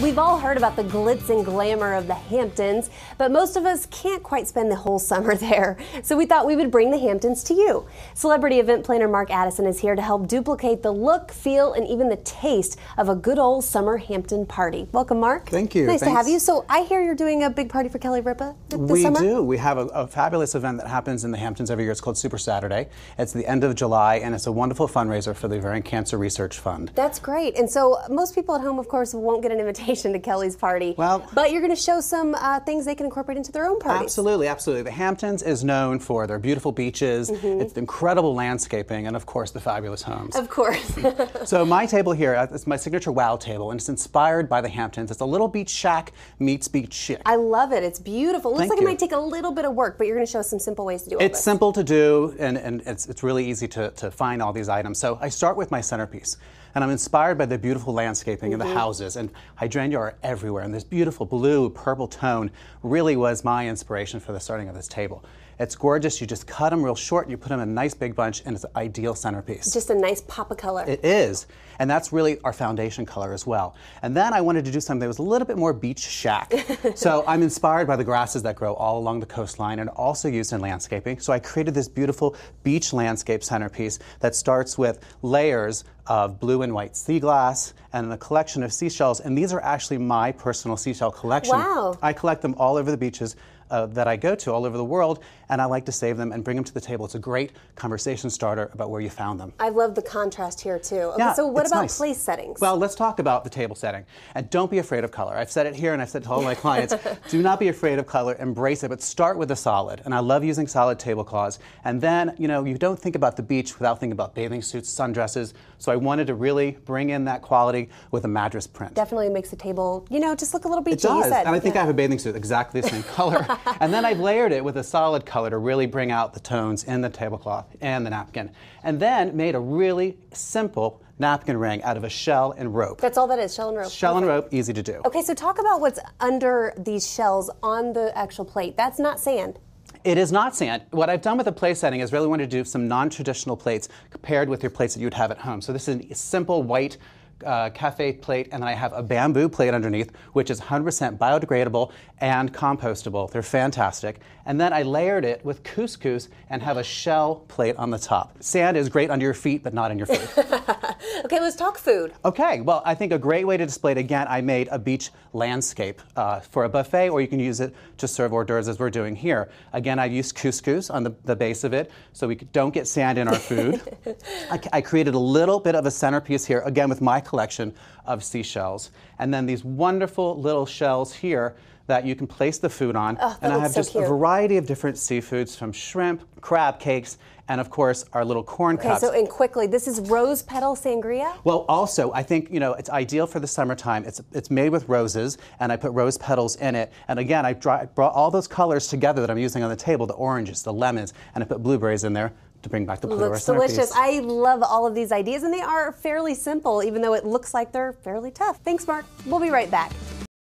We've all heard about the glitz and glamour of the Hamptons, but most of us can't quite spend the whole summer there. So we thought we would bring the Hamptons to you. Celebrity event planner Mark Addison is here to help duplicate the look, feel, and even the taste of a good old summer Hampton party. Welcome, Mark. Thank you. Nice to have you. So I hear you're doing a big party for Kelly Ripa this summer? We do. We have a fabulous event that happens in the Hamptons every year. It's called Super Saturday. It's the end of July, and it's a wonderful fundraiser for the Ovarian Cancer Research Fund. That's great. And so most people at home, of course, won't get an invitation to Kelly's party. Well, but you're going to show some things they can incorporate into their own parties. Absolutely, absolutely. The Hamptons is known for their beautiful beaches, it's the incredible landscaping, and of course the fabulous homes. Of course. So my table here is my signature wow table, and it's inspired by the Hamptons. It's a little beach shack meets beach chic. I love it. It's beautiful. It looks like you. It might take a little bit of work, but you're going to show us some simple ways to do it. It's simple to do, and it's really easy to find all these items. So I start with my centerpiece. And I'm inspired by the beautiful landscaping of the houses, and hydrangea are everywhere. And this beautiful blue, purple tone really was my inspiration for the starting of this table. It's gorgeous. You just cut them real short, and you put them in a nice big bunch, and it's an ideal centerpiece. Just a nice pop of color. It is. And that's really our foundation color as well. And then I wanted to do something that was a little bit more beach shack. So I'm inspired by the grasses that grow all along the coastline and also used in landscaping. So I created this beautiful beach landscape centerpiece that starts with layers of blue and white sea glass and a collection of seashells. And these are actually my personal seashell collection. Wow. I collect them all over the beaches that I go to all over the world, and I like to save them and bring them to the table. It's a great conversation starter about where you found them. I love the contrast here too. Okay, Yeah, so what it's about nice. place settings? Well, let's talk about the table setting. And don't be afraid of color. I've said it here and I've said it to all my clients. Do not be afraid of color, embrace it, but start with a solid. And I love using solid tablecloths. And then, you know, you don't think about the beach without thinking about bathing suits, sundresses. So I wanted to really bring in that quality with a madras print. Definitely makes the table, you know, just look a little beachy. It does, You said. and I think I have a bathing suit exactly the same color. And then I've layered it with a solid color to really bring out the tones in the tablecloth and the napkin. And then made a really simple napkin ring out of a shell and rope. That's all that is, shell and rope. Shell and rope, easy to do. Okay, so talk about what's under these shells on the actual plate. That's not sand. It is not sand. What I've done with the plate setting is really wanted to do some non-traditional plates paired with your plates that you would have at home. So this is a simple white cafe plate, and then I have a bamboo plate underneath, which is 100% biodegradable and compostable. They're fantastic. And then I layered it with couscous and have a shell plate on the top. Sand is great under your feet, but not in your food. Okay, let's talk food. Okay, well, I think a great way to display it, again, I made a beach landscape for a buffet, or you can use it to serve hors d'oeuvres as we're doing here. Again, I used couscous on the base of it, so we don't get sand in our food. I created a little bit of a centerpiece here, again, with my collection of seashells. And then these wonderful little shells here that you can place the food on. Oh, and I have so just cute. a variety of different seafoods, from shrimp, crab cakes, and of course our little corn cups. Okay, so and quickly, this is rose petal sangria? Well, also, I think, you know, it's ideal for the summertime. It's made with roses, and I put rose petals in it. And again, I brought all those colors together that I'm using on the table, the oranges, the lemons, and I put blueberries in there to bring back the blue. Looks delicious. I love all of these ideas, and they are fairly simple, even though it looks like they're fairly tough. Thanks, Mark. We'll be right back.